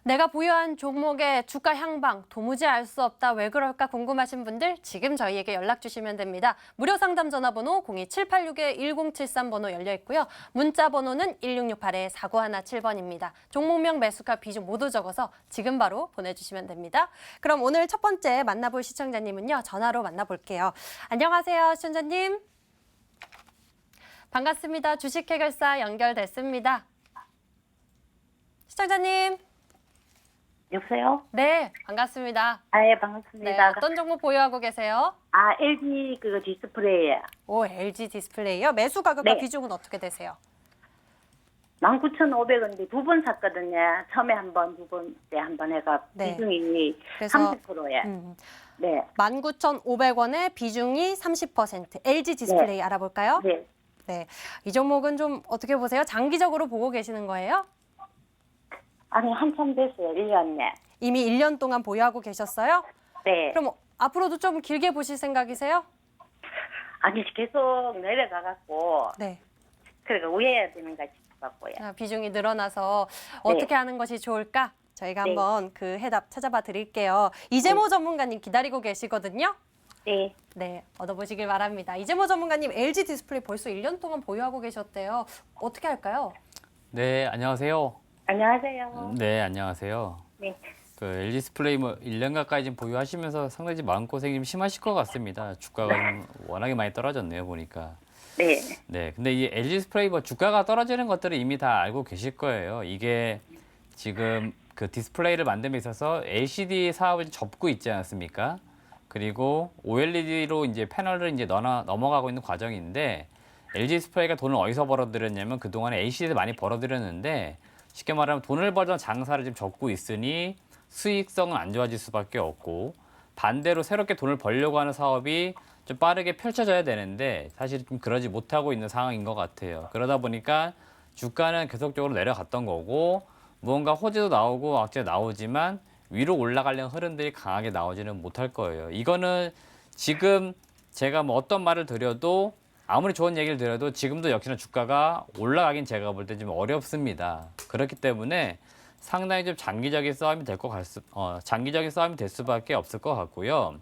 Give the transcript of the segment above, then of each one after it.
내가 보유한 종목의 주가 향방 도무지 알 수 없다. 왜 그럴까 궁금하신 분들 지금 저희에게 연락 주시면 됩니다. 무료 상담 전화번호 02786-1073번호 열려 있고요. 문자 번호는 1668-4917번입니다. 종목명, 매수가, 비중 모두 적어서 지금 바로 보내주시면 됩니다. 그럼 오늘 첫 번째 만나볼 시청자님은요. 전화로 만나볼게요. 안녕하세요, 시청자님. 반갑습니다. 주식해결사 연결됐습니다. 시청자님. 여보세요? 네, 반갑습니다. 아, 예, 네, 반갑습니다. 어떤 종목 보유하고 계세요? 아, LG 그 디스플레이예요. 오, LG 디스플레이요. 매수 가격과 네. 비중은 어떻게 되세요? 19,500원인데 두 번 샀거든요. 처음에 한 번, 두 번째 한 번 해가 네. 비중이 그래서 30%예요. 네. 19,500원에 비중이 30%. LG 디스플레이 알아볼까요? 네. 네. 이 종목은 좀 어떻게 보세요? 장기적으로 보고 계시는 거예요? 아니, 한참 됐어요. 1년에. 이미 1년 동안 보유하고 계셨어요? 네. 그럼 앞으로도 좀 길게 보실 생각이세요? 아니, 계속 내려가갖고, 네. 그러니까 우회해야 되는 가 싶어갖고요. 비중이 늘어나서 어떻게 하는 것이 좋을까? 저희가 네. 한번 그 해답 찾아봐 드릴게요. 이재모 전문가님 기다리고 계시거든요. 네. 네, 얻어보시길 바랍니다. 이재모 전문가님, LG 디스플레이 벌써 1년 동안 보유하고 계셨대요. 어떻게 할까요? 네, 안녕하세요. 안녕하세요. 네, 안녕하세요. 네. 그 LG 디스플레이 뭐 1년 가까이 지금 보유하시면서 상당히 좀 마음고생이 좀 심하실 것 같습니다. 주가가 좀 워낙에 많이 떨어졌네요, 보니까. 네. 네, 근데 이 LG 디스플레이 뭐 주가가 떨어지는 것들을 이미 다 알고 계실 거예요. 이게 지금 그 디스플레이를 만듦에 있어서 LCD 사업을 접고 있지 않습니까? 그리고 OLED로 이제 패널을 이제 넘어가고 있는 과정인데 LG 디스플레이가 돈을 어디서 벌어들였냐면 그동안에 LCD를 많이 벌어들였는데 쉽게 말하면 돈을 벌던 장사를 지금 접고 있으니 수익성은 안 좋아질 수밖에 없고 반대로 새롭게 돈을 벌려고 하는 사업이 좀 빠르게 펼쳐져야 되는데 사실 좀 그러지 못하고 있는 상황인 것 같아요. 그러다 보니까 주가는 계속적으로 내려갔던 거고 무언가 호재도 나오고 악재도 나오지만 위로 올라가려는 흐름들이 강하게 나오지는 못할 거예요. 이거는 지금 제가 뭐 어떤 말을 드려도 아무리 좋은 얘기를 드려도 지금도 역시나 주가가 올라가긴 제가 볼 때 좀 어렵습니다. 그렇기 때문에 상당히 좀 장기적인 싸움이 장기적인 싸움이 될 수밖에 없을 것 같고요.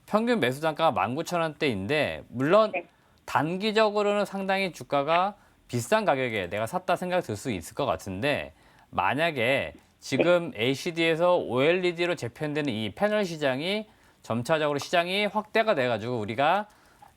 평균 매수 단가가 19,000원대인데 물론 네. 단기적으로는 상당히 주가가 비싼 가격에 내가 샀다 생각이 들 수 있을 것 같은데 만약에 지금 LCD에서 OLED로 재편되는 이 패널 시장이 점차적으로 시장이 확대가 돼가지고 우리가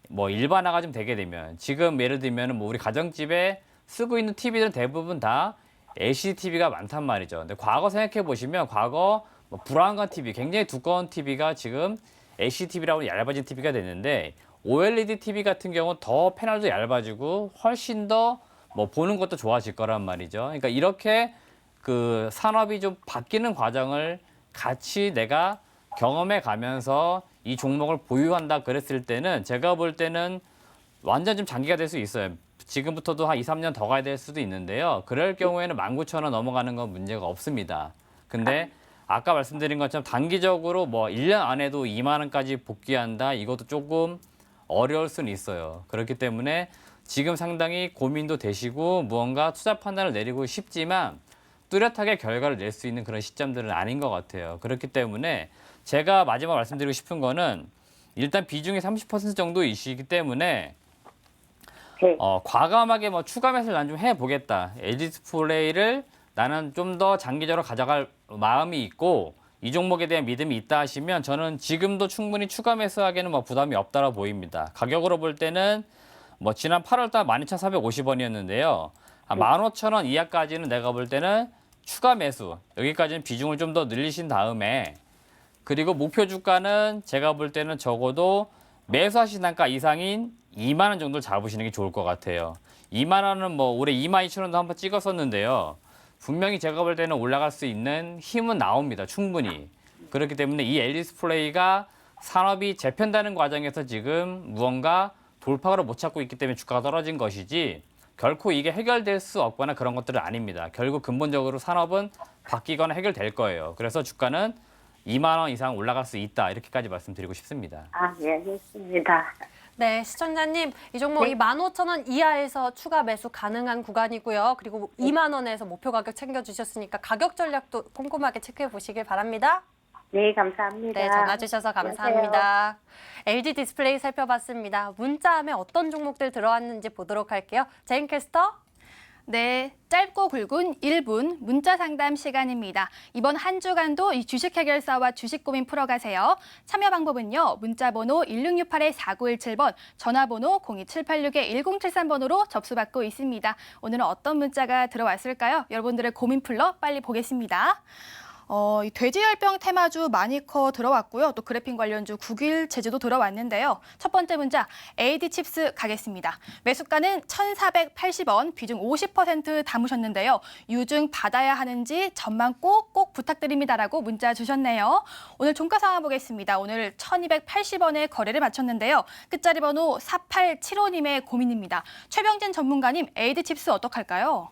뭐 일반화가 좀 되게 되면 지금 예를 들면 뭐 우리 가정집에 쓰고 있는 TV들은 대부분 다 LCD TV가 많단 말이죠. 근데 과거 생각해 보시면 과거 뭐 브라운관 TV 굉장히 두꺼운 TV가 지금 LCD TV라고 얇아진 TV가 됐는데 OLED TV 같은 경우는 더 패널도 얇아지고 훨씬 더 뭐 보는 것도 좋아질 거란 말이죠. 그러니까 이렇게 그 산업이 좀 바뀌는 과정을 같이 내가 경험해 가면서 이 종목을 보유한다 그랬을 때는 제가 볼 때는 완전 좀 장기가 될 수 있어요. 지금부터도 한 2, 3년 더 가야 될 수도 있는데요. 그럴 경우에는 19,000원 넘어가는 건 문제가 없습니다. 근데 아까 말씀드린 것처럼 단기적으로 뭐 1년 안에도 2만 원까지 복귀한다 이것도 조금 어려울 수는 있어요. 그렇기 때문에 지금 상당히 고민도 되시고 무언가 투자 판단을 내리고 싶지만 뚜렷하게 결과를 낼 수 있는 그런 시점들은 아닌 것 같아요. 그렇기 때문에 제가 마지막 말씀드리고 싶은 거는 일단 비중이 30% 정도이시기 때문에 네. 과감하게 뭐 추가 매수를 난 좀 해보겠다. LG 디스플레이를 나는 좀 더 장기적으로 가져갈 마음이 있고 이 종목에 대한 믿음이 있다 하시면 저는 지금도 충분히 추가 매수하기에는 뭐 부담이 없다고 보입니다. 가격으로 볼 때는 뭐 지난 8월달 12,450원이었는데요. 15,000원 이하까지는 내가 볼 때는 추가 매수 여기까지는 비중을 좀 더 늘리신 다음에 그리고 목표 주가는 제가 볼 때는 적어도 매수하신 단가 이상인 2만 원 정도를 잡으시는 게 좋을 것 같아요. 2만 원은 뭐 올해 22,000원도 한번 찍었었는데요. 분명히 제가 볼 때는 올라갈 수 있는 힘은 나옵니다. 충분히. 그렇기 때문에 이 LG 디스플레이가 산업이 재편되는 과정에서 지금 무언가 돌파구를 못 찾고 있기 때문에 주가가 떨어진 것이지 결코 이게 해결될 수 없거나 그런 것들은 아닙니다. 결국 근본적으로 산업은 바뀌거나 해결될 거예요. 그래서 주가는 2만 원 이상 올라갈 수 있다. 이렇게까지 말씀드리고 싶습니다. 아, 예, 알겠습니다. 네, 시청자님, 이 종목 네. 15,000원 이하에서 추가 매수 가능한 구간이고요. 그리고 2만 원에서 목표 가격 챙겨주셨으니까 가격 전략도 꼼꼼하게 체크해 보시길 바랍니다. 네, 감사합니다. 네, 전화 주셔서 감사합니다. LG 디스플레이 살펴봤습니다. 문자함에 어떤 종목들 들어왔는지 보도록 할게요. 제인 캐스터. 네, 짧고 굵은 1분 문자 상담 시간입니다. 이번 한 주간도 이 주식 해결사와 주식 고민 풀어가세요. 참여 방법은요. 문자 번호 1668-4917번, 전화번호 02786-1073번으로 접수받고 있습니다. 오늘은 어떤 문자가 들어왔을까요? 여러분들의 고민 풀러 빨리 보겠습니다. 이 돼지열병 테마주 마니커 들어왔고요. 또 그래핀 관련주 국일 제주도 들어왔는데요. 첫 번째 문자 AD칩스 가겠습니다. 매수가는 1,480원, 비중 50% 담으셨는데요. 유증 받아야 하는지 전망 꼭 부탁드립니다라고 문자 주셨네요. 오늘 종가 상황 보겠습니다. 오늘 1,280원에 거래를 마쳤는데요. 끝자리 번호 4875님의 고민입니다. 최병진 전문가님, AD칩스 어떡할까요?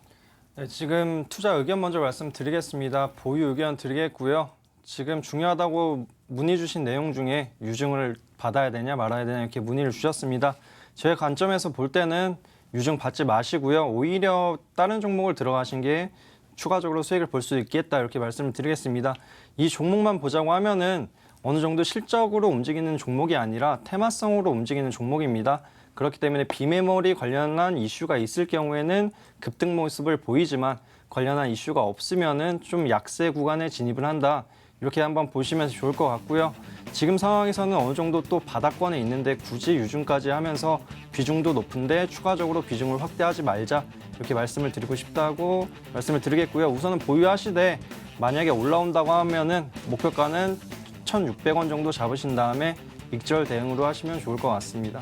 네, 지금 투자 의견 먼저 말씀드리겠습니다. 보유 의견 드리겠고요. 지금 중요하다고 문의 주신 내용 중에 유증을 받아야 되냐 말아야 되냐 이렇게 문의를 주셨습니다. 제 관점에서 볼 때는 유증 받지 마시고요. 오히려 다른 종목을 들어가신 게 추가적으로 수익을 볼 수 있겠다 이렇게 말씀을 드리겠습니다. 이 종목만 보자고 하면은 어느 정도 실적으로 움직이는 종목이 아니라 테마성으로 움직이는 종목입니다. 그렇기 때문에 비메모리 관련한 이슈가 있을 경우에는 급등 모습을 보이지만 관련한 이슈가 없으면은 좀 약세 구간에 진입을 한다. 이렇게 한번 보시면 좋을 것 같고요. 지금 상황에서는 어느 정도 또 바닥권에 있는데 굳이 유증까지 하면서 비중도 높은데 추가적으로 비중을 확대하지 말자. 이렇게 말씀을 드리고 싶다고 말씀을 드리겠고요. 우선은 보유하시되 만약에 올라온다고 하면은 목표가는 1,600원 정도 잡으신 다음에 익절 대응으로 하시면 좋을 것 같습니다.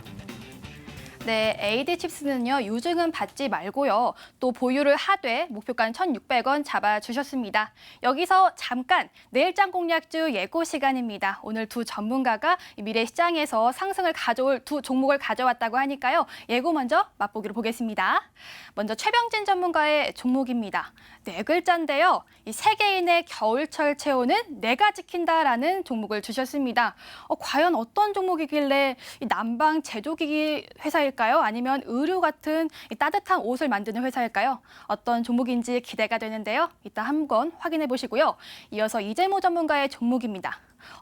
네, AD칩스는요, 유증은 받지 말고요. 또 보유를 하되 목표가는 1,600원 잡아주셨습니다. 여기서 잠깐 내일장 공략주 예고 시간입니다. 오늘 두 전문가가 미래 시장에서 상승을 가져올 두 종목을 가져왔다고 하니까요. 예고 먼저 맛보기로 보겠습니다. 먼저 최병진 전문가의 종목입니다. 네 글자인데요. 이 세계인의 겨울철 체온은 내가 지킨다라는 종목을 주셨습니다. 과연 어떤 종목이길래 이 난방 제조기기 회사일까요? 아니면 의류 같은 이 따뜻한 옷을 만드는 회사일까요? 어떤 종목인지 기대가 되는데요. 이따 한번 확인해 보시고요. 이어서 이재모 전문가의 종목입니다.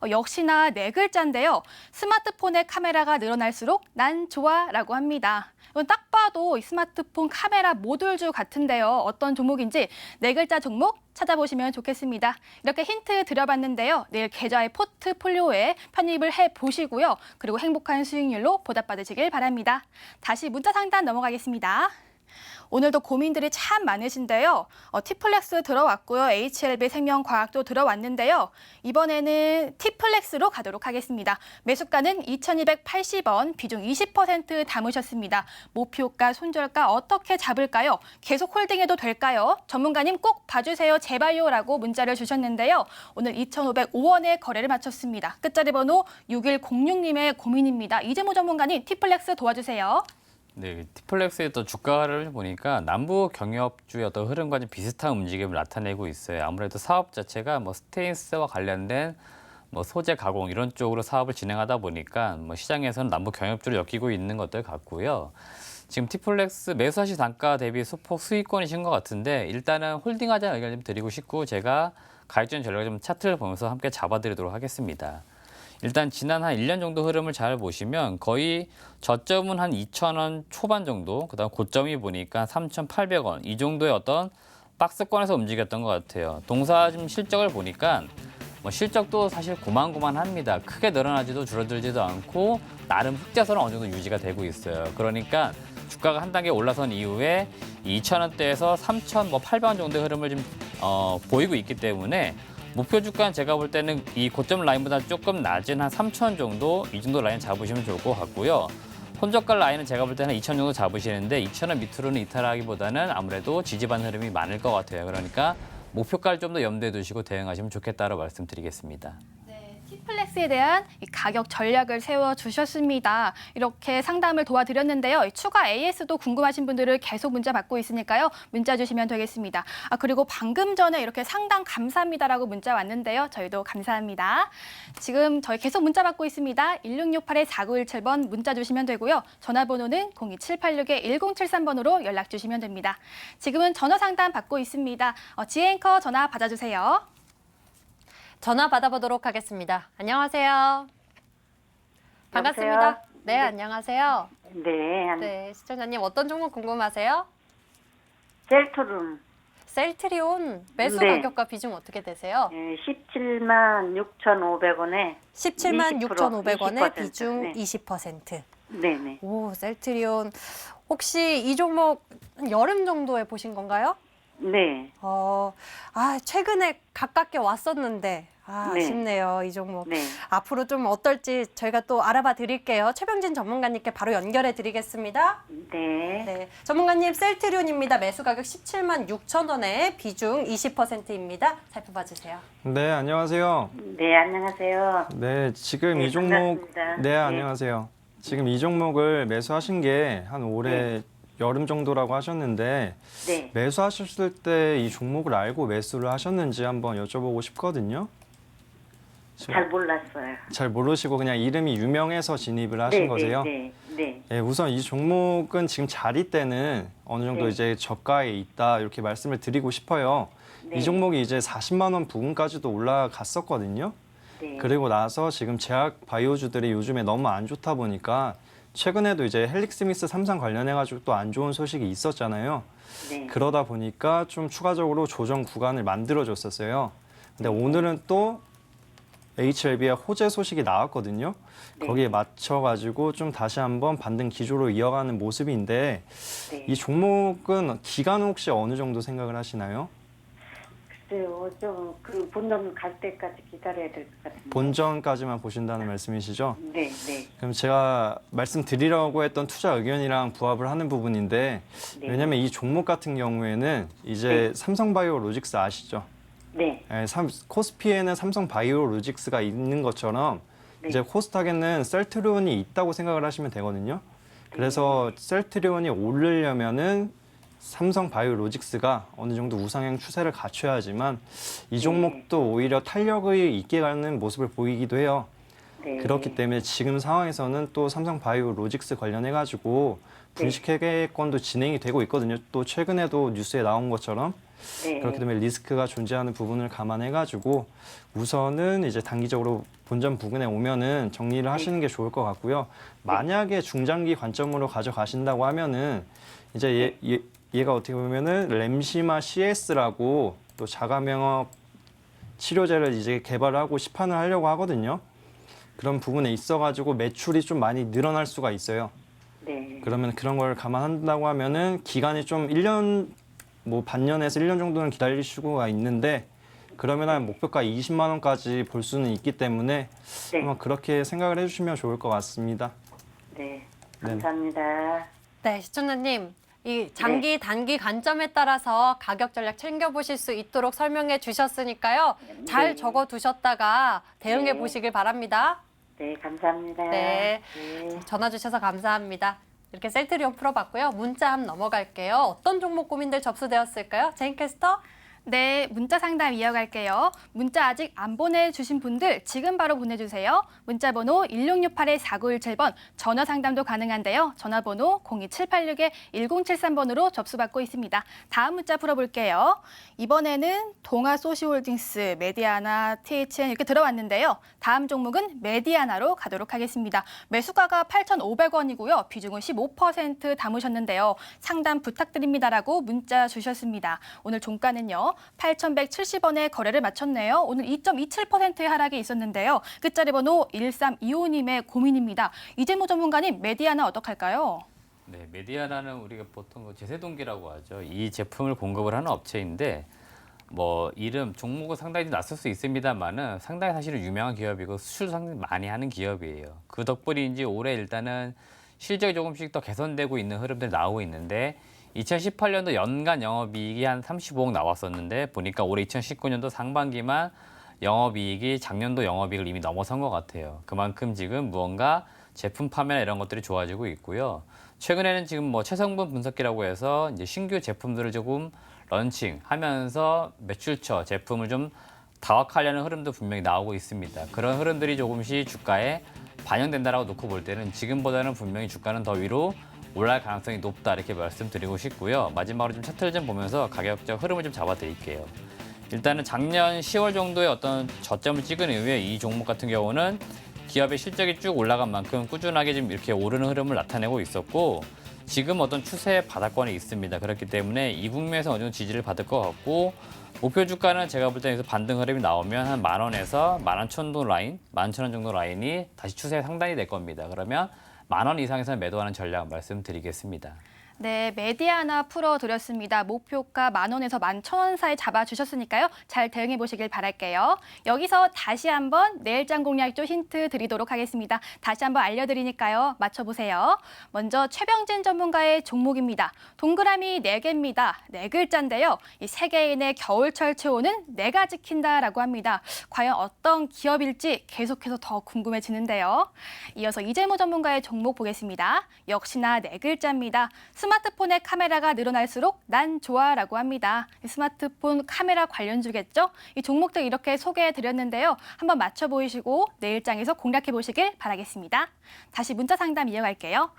역시나 네 글자인데요. 스마트폰의 카메라가 늘어날수록 난 좋아라고 합니다. 이건 딱 봐도 이 스마트폰 카메라 모듈주 같은데요. 어떤 종목인지 네 글자 종목 찾아보시면 좋겠습니다. 이렇게 힌트 드려봤는데요. 내일 계좌의 포트폴리오에 편입을 해보시고요. 그리고 행복한 수익률로 보답받으시길 바랍니다. 다시 문자 상담 넘어가겠습니다. 오늘도 고민들이 참 많으신데요. T플렉스 들어왔고요. HLB 생명과학도 들어왔는데요. 이번에는 T플렉스로 가도록 하겠습니다. 매수가는 2,280원, 비중 20% 담으셨습니다. 목표가, 손절가 어떻게 잡을까요? 계속 홀딩해도 될까요? 전문가님 꼭 봐주세요. 제발요라고 문자를 주셨는데요. 오늘 2,505원에 거래를 마쳤습니다. 끝자리 번호 6106님의 고민입니다. 이재모 전문가님 T플렉스 도와주세요. 네, T플렉스의 또 주가를 보니까 남부 경협주의 어떤 흐름과 좀 비슷한 움직임을 나타내고 있어요. 아무래도 사업 자체가 뭐 스테인스와 관련된 뭐 소재 가공 이런 쪽으로 사업을 진행하다 보니까 뭐 시장에서는 남부 경협주를 엮이고 있는 것들 같고요. 지금 T플렉스 매수하시 단가 대비 소폭 수익권이신 것 같은데 일단은 홀딩하자는 의견을 좀 드리고 싶고 제가 가입전 전략을 좀 차트를 보면서 함께 잡아드리도록 하겠습니다. 일단 지난 한 1년 정도 흐름을 잘 보시면 거의 저점은 한 2,000원 초반 정도, 그다음 고점이 보니까 3,800원 이 정도의 어떤 박스권에서 움직였던 것 같아요. 동사 좀 실적을 보니까 뭐 실적도 사실 고만고만합니다. 크게 늘어나지도 줄어들지도 않고 나름 흑자선은 어느 정도 유지가 되고 있어요. 그러니까 주가가 한 단계 올라선 이후에 2,000원대에서 3,800원 정도의 흐름을 좀 보이고 있기 때문에 목표 주가는 제가 볼 때는 이 고점 라인보다 조금 낮은 한 3,000원 정도, 이 정도 라인 잡으시면 좋을 것 같고요. 손저가 라인은 제가 볼 때는 2,000원 정도 잡으시는데 2,000원 밑으로는 이탈하기보다는 아무래도 지지받는 흐름이 많을 것 같아요. 그러니까 목표가를 좀 더 염두에 두시고 대응하시면 좋겠다고 말씀드리겠습니다. 네, T플렉스 플렉스에 대한 이 가격 전략을 세워주셨습니다. 이렇게 상담을 도와드렸는데요. 이 추가 AS도 궁금하신 분들을 계속 문자 받고 있으니까요. 문자 주시면 되겠습니다. 그리고 방금 전에 이렇게 상담 감사합니다라고 문자 왔는데요. 저희도 감사합니다. 지금 저희 계속 문자 받고 있습니다. 1668-4917번 문자 주시면 되고요. 전화번호는 02786-1073번으로 연락 주시면 됩니다. 지금은 전화 상담 받고 있습니다. 지앵커 전화 받아주세요. 전화 받아보도록 하겠습니다. 안녕하세요. 반갑습니다. 여보세요? 네, 안녕하세요. 네. 네, 시청자님 어떤 종목 궁금하세요? 셀트룸 셀트리온 매수 네. 가격과 비중 어떻게 되세요? 17만 6,500원에 17만 6,500원에 20%, 비중 네. 20%. 네네. 오, 셀트리온. 혹시 이 종목 여름 정도에 보신 건가요? 네. 최근에 가깝게 왔었는데 네. 아쉽네요, 이 종목. 네. 앞으로 좀 어떨지 저희가 또 알아봐 드릴게요. 최병진 전문가님께 바로 연결해 드리겠습니다. 네. 네, 전문가님 셀트리온입니다. 매수 가격 17만 6천 원에 비중 20%입니다. 살펴봐 주세요. 네, 안녕하세요. 네, 안녕하세요. 네, 지금 네, 이 종목 반갑습니다. 네, 네. 안녕하세요. 지금 이 종목을 매수하신 게 한 올해 여름 정도라고 하셨는데 네. 매수하셨을 때 이 종목을 알고 매수를 하셨는지 한번 여쭤보고 싶거든요. 잘 몰랐어요. 잘 모르시고 그냥 이름이 유명해서 진입을 하신 네, 거세요? 네, 네. 네, 우선 이 종목은 지금 자리 때는 어느 정도 네. 이제 저가에 있다 이렇게 말씀을 드리고 싶어요. 네. 이 종목이 이제 40만 원 부근까지도 올라갔었거든요. 네. 그리고 나서 지금 제약 바이오주들이 요즘에 너무 안 좋다 보니까 최근에도 이제 헬릭스미스 삼성 관련해가지고 또 안 좋은 소식이 있었잖아요. 네. 그러다 보니까 좀 추가적으로 조정 구간을 만들어줬었어요. 근데 오늘은 또 HLB의 호재 소식이 나왔거든요. 네. 거기에 맞춰가지고 좀 다시 한번 반등 기조로 이어가는 모습인데 네. 이 종목은 기간은 혹시 어느 정도 생각을 하시나요? 글쎄요, 좀 그 본전 갈 때까지 기다려야 될 것 같은데. 본전까지만 보신다는 말씀이시죠? 네, 네. 그럼 제가 말씀드리려고 했던 투자 의견이랑 부합을 하는 부분인데 네. 왜냐면 이 종목 같은 경우에는 이제 삼성바이오로직스 아시죠? 네. 코스피에는 삼성바이오로직스가 있는 것처럼 네. 이제 코스닥에는 셀트리온이 있다고 생각을 하시면 되거든요. 그래서 셀트리온이 오르려면은 삼성바이오로직스가 어느 정도 우상향 추세를 갖춰야지만 이 종목도 오히려 탄력이 있게 가는 모습을 보이기도 해요. 네. 그렇기 때문에 지금 상황에서는 또 삼성바이오로직스 관련해가지고 분식회계권도 진행이 되고 있거든요. 또 최근에도 뉴스에 나온 것처럼 네. 그렇기 때문에 리스크가 존재하는 부분을 감안해가지고 우선은 이제 단기적으로 본전 부근에 오면은 정리를 하시는 게 좋을 것 같고요. 만약에 중장기 관점으로 가져가신다고 하면은 이제 얘가 어떻게 보면은 램시마 CS라고 또 자가면역 치료제를 이제 개발하고 시판을 하려고 하거든요. 그런 부분에 있어가지고 매출이 좀 많이 늘어날 수가 있어요. 네. 그러면 그런 걸 감안한다고 하면은 기간이 좀 1년, 뭐 반년에서 1년 정도는 기다릴 수가 있는데 그러면 한 목표가 20만 원까지 볼 수는 있기 때문에 네. 아마 그렇게 생각을 해주시면 좋을 것 같습니다. 네. 감사합니다. 네, 시청자님. 이 장기, 단기 관점에 따라서 가격 전략 챙겨보실 수 있도록 설명해 주셨으니까요. 잘 네. 적어 두셨다가 대응해 네. 보시길 바랍니다. 네, 감사합니다. 네. 네. 전화 주셔서 감사합니다. 이렇게 셀트리온 풀어봤고요. 문자 한번 넘어갈게요. 어떤 종목 고민들 접수되었을까요? 제인 캐스터? 네, 문자 상담 이어갈게요. 문자 아직 안 보내주신 분들 지금 바로 보내주세요. 문자 번호 1668-4917번, 전화 상담도 가능한데요. 전화번호 02786-1073번으로 접수받고 있습니다. 다음 문자 풀어볼게요. 이번에는 동아소시홀딩스, 메디아나, THN 이렇게 들어왔는데요. 다음 종목은 메디아나로 가도록 하겠습니다. 매수가가 8,500원이고요. 비중은 15% 담으셨는데요. 상담 부탁드립니다라고 문자 주셨습니다. 오늘 종가는요. 8,170원에 거래를 마쳤네요. 오늘 2.27%의 하락이 있었는데요. 끝자리 번호 1325님의 고민입니다. 이재모 전문가님, 메디아나 어떡할까요? 네, 메디아나는 우리가 보통 제세동기라고 하죠. 이 제품을 공급을 하는 업체인데 뭐 이름, 종목은 상당히 낯설 수 있습니다만은 상당히 사실은 유명한 기업이고 수출도 상당히 많이 하는 기업이에요. 그 덕분인지 올해 일단은 실적이 조금씩 더 개선되고 있는 흐름들이 나오고 있는데 2018년도 연간 영업이익이 한 35억 나왔었는데 보니까 올해 2019년도 상반기만 영업이익이 작년도 영업이익을 이미 넘어선 것 같아요. 그만큼 지금 무언가 제품 판매나 이런 것들이 좋아지고 있고요. 최근에는 지금 뭐 체성분 분석기라고 해서 이제 신규 제품들을 조금 런칭하면서 매출처 제품을 좀 다각화하려는 흐름도 분명히 나오고 있습니다. 그런 흐름들이 조금씩 주가에 반영된다라고 놓고 볼 때는 지금보다는 분명히 주가는 더 위로 올라갈 가능성이 높다 이렇게 말씀드리고 싶고요. 마지막으로 좀 차트를 좀 보면서 가격적 흐름을 좀 잡아드릴게요. 일단은 작년 10월 정도에 어떤 저점을 찍은 이후에 이 종목 같은 경우는 기업의 실적이 쭉 올라간 만큼 꾸준하게 좀 이렇게 오르는 흐름을 나타내고 있었고 지금 어떤 추세의 바닥권에 있습니다. 그렇기 때문에 이 국면에서 어느 정도 지지를 받을 것 같고 목표 주가는 제가 볼 때는 반등 흐름이 나오면 한 10,000원에서 11,000원 정도 라인, 11,000원 정도 라인이 다시 추세 상단이 될 겁니다. 그러면 10,000원 이상에서 매도하는 전략 말씀드리겠습니다. 네, 메디아 하나 풀어드렸습니다. 목표가 10,000원에서 11,000원 사이 잡아주셨으니까요. 잘 대응해 보시길 바랄게요. 여기서 다시 한번 내일장 공략조 힌트 드리도록 하겠습니다. 다시 한번 알려드리니까요. 맞춰보세요. 먼저 최병진 전문가의 종목입니다. 동그라미 4개입니다. 4글자인데요. 이 세계인의 겨울철 체온은 내가 지킨다라고 합니다. 과연 어떤 기업일지 계속해서 더 궁금해지는데요. 이어서 이재모 전문가의 종목 보겠습니다. 역시나 4글자입니다. 스마트폰의 카메라가 늘어날수록 난 좋아라고 합니다. 스마트폰 카메라 관련주겠죠? 이 종목들 이렇게 소개해드렸는데요. 한번 맞춰보시고 내일장에서 공략해보시길 바라겠습니다. 다시 문자 상담 이어갈게요.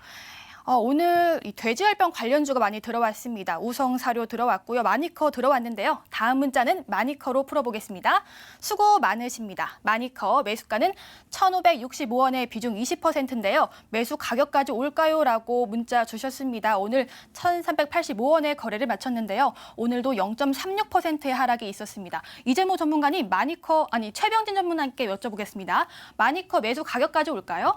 오늘 이 돼지열병 관련주가 많이 들어왔습니다. 우성사료 들어왔고요. 마니커 들어왔는데요. 다음 문자는 마니커로 풀어보겠습니다. 수고 많으십니다. 마니커 매수가는 1,565원에 비중 20%인데요. 매수 가격까지 올까요? 라고 문자 주셨습니다. 오늘 1,385원에 거래를 마쳤는데요. 오늘도 0.36%의 하락이 있었습니다. 이재모 전문가님 최병진 전문가님께 여쭤보겠습니다. 마니커 매수 가격까지 올까요?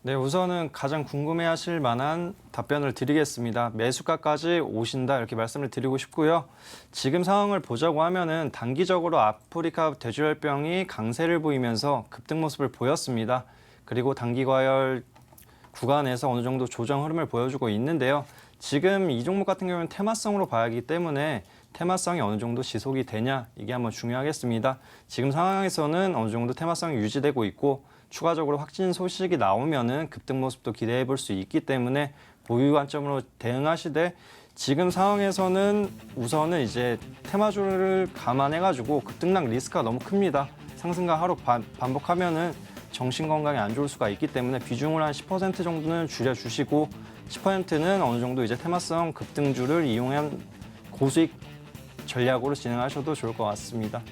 네, 우선은 가장 궁금해하실 만한 답변을 드리겠습니다. 매수가까지 오신다 이렇게 말씀을 드리고 싶고요. 지금 상황을 보자고 하면은 단기적으로 아프리카 돼지열병이 강세를 보이면서 급등 모습을 보였습니다. 그리고 단기 과열 구간에서 어느 정도 조정 흐름을 보여주고 있는데요. 지금 이 종목 같은 경우는 테마성으로 봐야 하기 때문에 테마성이 어느 정도 지속이 되냐 이게 한번 중요하겠습니다. 지금 상황에서는 어느 정도 테마성이 유지되고 있고 추가적으로 확진 소식이 나오면은 급등 모습도 기대해 볼 수 있기 때문에 보유 관점으로 대응하시되 지금 상황에서는 우선은 이제 테마주를 감안해가지고 급등락 리스크가 너무 큽니다. 상승과 하루 반복하면은 정신 건강에 안 좋을 수가 있기 때문에 비중을 한 10% 정도는 줄여주시고 10%는 어느 정도 이제 테마성 급등주를 이용한 고수익 전략으로 진행하셔도 좋을 것 같습니다.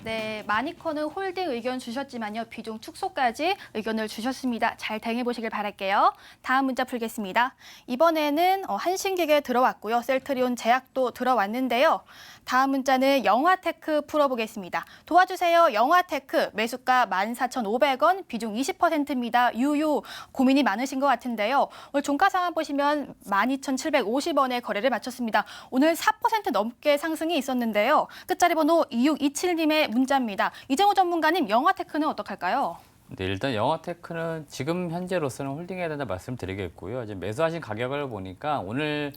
네, 마니커는 홀딩 의견 주셨지만요. 비중 축소까지 의견을 주셨습니다. 잘 대응해 보시길 바랄게요. 다음 문자 풀겠습니다. 이번에는 한신기계 들어왔고요. 셀트리온 제약도 들어왔는데요. 다음 문자는 영화테크 풀어보겠습니다. 도와주세요. 영화테크 매수가 14,500원, 비중 20%입니다. 유유 고민이 많으신 것 같은데요. 오늘 종가 상황 보시면 12,750원에 거래를 마쳤습니다. 오늘 4% 넘게 상승이 있었는데요. 끝자리 번호 2627님의 문자입니다. 이재모 전문가님, 영화테크는 어떡할까요? 네, 일단 영화테크는 지금 현재로서는 홀딩해야 된다 말씀드리겠고요. 이제 매수하신 가격을 보니까 오늘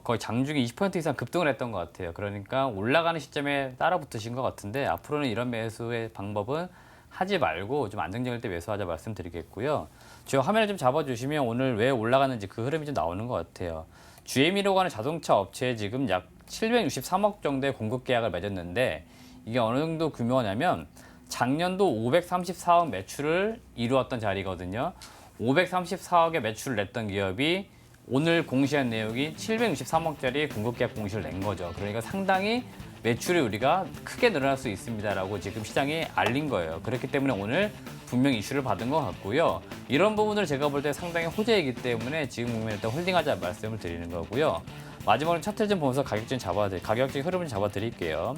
거의 장중에 20% 이상 급등을 했던 것 같아요. 그러니까 올라가는 시점에 따라붙으신 것 같은데 앞으로는 이런 매수의 방법은 하지 말고 좀 안정적일 때 매수하자 말씀드리겠고요. 저 화면을 좀 잡아주시면 오늘 왜 올라가는지 그 흐름이 좀 나오는 것 같아요. GM이라고 하는 자동차 업체에 지금 약 763억 정도의 공급 계약을 맺었는데 이게 어느 정도 규모냐면 작년도 534억 매출을 이루었던 자리거든요. 534억의 매출을 냈던 기업이 오늘 공시한 내역이 763억짜리 공급계약 공시를 낸 거죠. 그러니까 상당히 매출이 우리가 크게 늘어날 수 있습니다라고 지금 시장에 알린 거예요. 그렇기 때문에 오늘 분명히 이슈를 받은 것 같고요. 이런 부분을 제가 볼 때 상당히 호재이기 때문에 지금 국면에 일단 홀딩하자 말씀을 드리는 거고요. 마지막으로 차트를 좀 보면서 가격적인 흐름을 잡아드릴게요.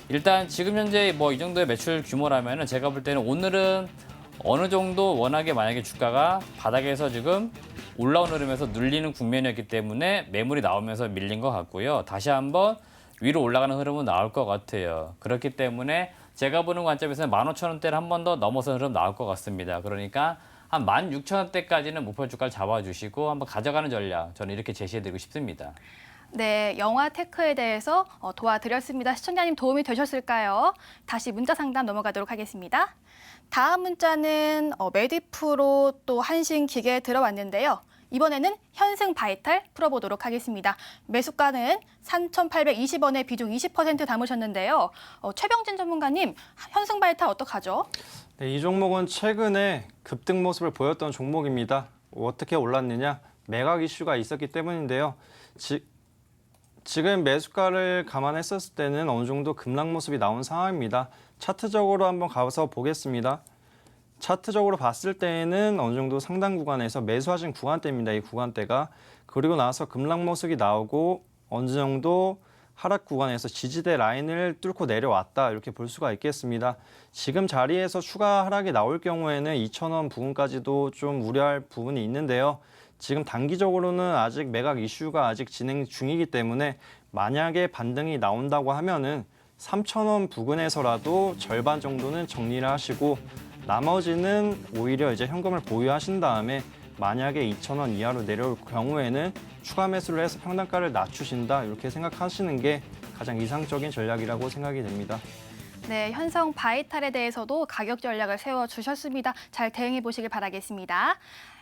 일단 지금 현재 뭐 이 정도의 매출 규모라면은 제가 볼 때는 오늘은 어느 정도 워낙에 만약에 주가가 바닥에서 지금 올라오는 흐름에서 눌리는 국면이었기 때문에 매물이 나오면서 밀린 것 같고요. 다시 한번 위로 올라가는 흐름은 나올 것 같아요. 그렇기 때문에 제가 보는 관점에서는 15,000원대를 한 번 더 넘어선 흐름 나올 것 같습니다. 그러니까 한 16,000원대까지는 목표 주가를 잡아주시고 한번 가져가는 전략 저는 이렇게 제시해드리고 싶습니다. 네, 영화 테크에 대해서 도와드렸습니다. 시청자님 도움이 되셨을까요? 다시 문자 상담 넘어가도록 하겠습니다. 다음 문자는 메디프로 또 한신 기계에 들어왔는데요. 이번에는 현승 바이탈 풀어보도록 하겠습니다. 매수가는 3,820원에 비중 20% 담으셨는데요. 최병진 전문가님, 현승 바이탈 어떡하죠? 네, 이 종목은 최근에 급등 모습을 보였던 종목입니다. 어떻게 올랐느냐? 매각 이슈가 있었기 때문인데요. 지금 매수가를 감안했었을 때는 어느 정도 급락 모습이 나온 상황입니다. 차트적으로 한번 가서 보겠습니다. 차트적으로 봤을 때에는 어느 정도 상당 구간에서 매수하신 구간대입니다. 이 구간대가. 그리고 나서 급락 모습이 나오고 어느 정도 하락 구간에서 지지대 라인을 뚫고 내려왔다. 이렇게 볼 수가 있겠습니다. 지금 자리에서 추가 하락이 나올 경우에는 2,000원 부근까지도 좀 우려할 부분이 있는데요. 지금 단기적으로는 아직 매각 이슈가 아직 진행 중이기 때문에 만약에 반등이 나온다고 하면은 3,000원 부근에서라도 절반 정도는 정리를 하시고 나머지는 오히려 이제 현금을 보유하신 다음에 만약에 2,000원 이하로 내려올 경우에는 추가 매수를 해서 평단가를 낮추신다 이렇게 생각하시는 게 가장 이상적인 전략이라고 생각이 됩니다. 네, 현성 바이탈에 대해서도 가격 전략을 세워주셨습니다. 잘 대응해 보시길 바라겠습니다.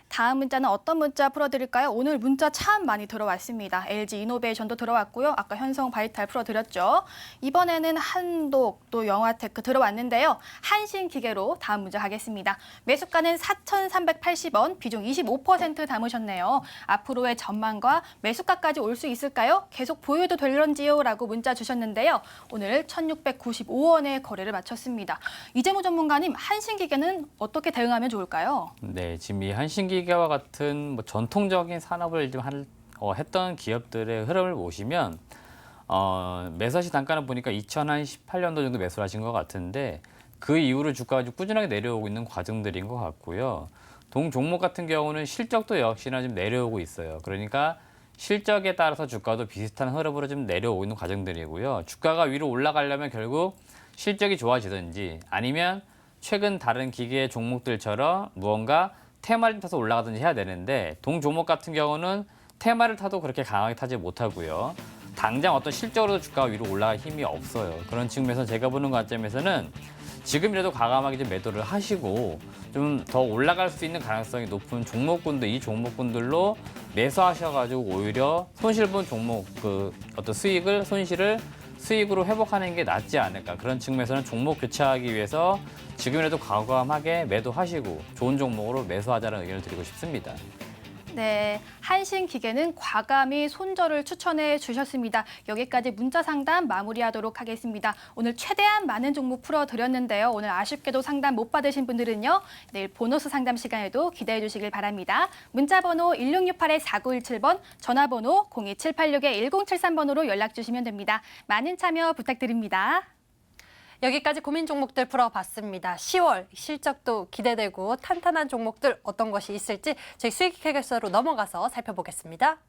다음 문자는 어떤 문자 풀어드릴까요? 오늘 문자 참 많이 들어왔습니다. LG 이노베이션도 들어왔고요. 아까 현성 바이탈 풀어드렸죠. 이번에는 한독 또 영화테크 들어왔는데요. 한신기계로 다음 문자 가겠습니다. 매수가는 4,380원, 비중 25% 담으셨네요. 앞으로의 전망과 매수가까지 올 수 있을까요? 계속 보유도 될런지요? 라고 문자 주셨는데요. 오늘 1,695원에 거래를 마쳤습니다. 이재무 전문가님, 한신기계는 어떻게 대응하면 좋을까요? 네, 지금 이 한신기계와 같은 뭐 전통적인 산업을 좀 했던 기업들의 흐름을 보시면 매수하신 단가는 보니까 2018년도 정도 매수를 하신 것 같은데 그 이후로 주가가 좀 꾸준하게 내려오고 있는 과정들인 것 같고요. 동 종목 같은 경우는 실적도 역시나 좀 내려오고 있어요. 그러니까 실적에 따라서 주가도 비슷한 흐름으로 좀 내려오고 있는 과정들이고요. 주가가 위로 올라가려면 결국 실적이 좋아지든지 아니면 최근 다른 기계 종목들처럼 무언가 테마를 타서 올라가든지 해야 되는데 동 종목 같은 경우는 테마를 타도 그렇게 강하게 타지 못하고요. 당장 어떤 실적으로도 주가가 위로 올라갈 힘이 없어요. 그런 측면에서 제가 보는 관점에서는 지금이라도 과감하게 좀 매도를 하시고 좀 더 올라갈 수 있는 가능성이 높은 종목군들, 이 종목군들로 매수하셔가지고 오히려 손실 본 종목 어떤 손실을 수익으로 회복하는 게 낫지 않을까. 그런 측면에서는 종목 교체하기 위해서 지금이라도 과감하게 매도하시고 좋은 종목으로 매수하자는 의견을 드리고 싶습니다. 네, 한신기계는 과감히 손절을 추천해 주셨습니다. 여기까지 문자 상담 마무리하도록 하겠습니다. 오늘 최대한 많은 종목 풀어드렸는데요. 오늘 아쉽게도 상담 못 받으신 분들은요. 내일 보너스 상담 시간에도 기대해 주시길 바랍니다. 문자 번호 1668-4917번, 전화번호 02786-1073번으로 연락 주시면 됩니다. 많은 참여 부탁드립니다. 여기까지 고민 종목들 풀어봤습니다. 10월 실적도 기대되고 탄탄한 종목들 어떤 것이 있을지 저희 수익 해결사로 넘어가서 살펴보겠습니다.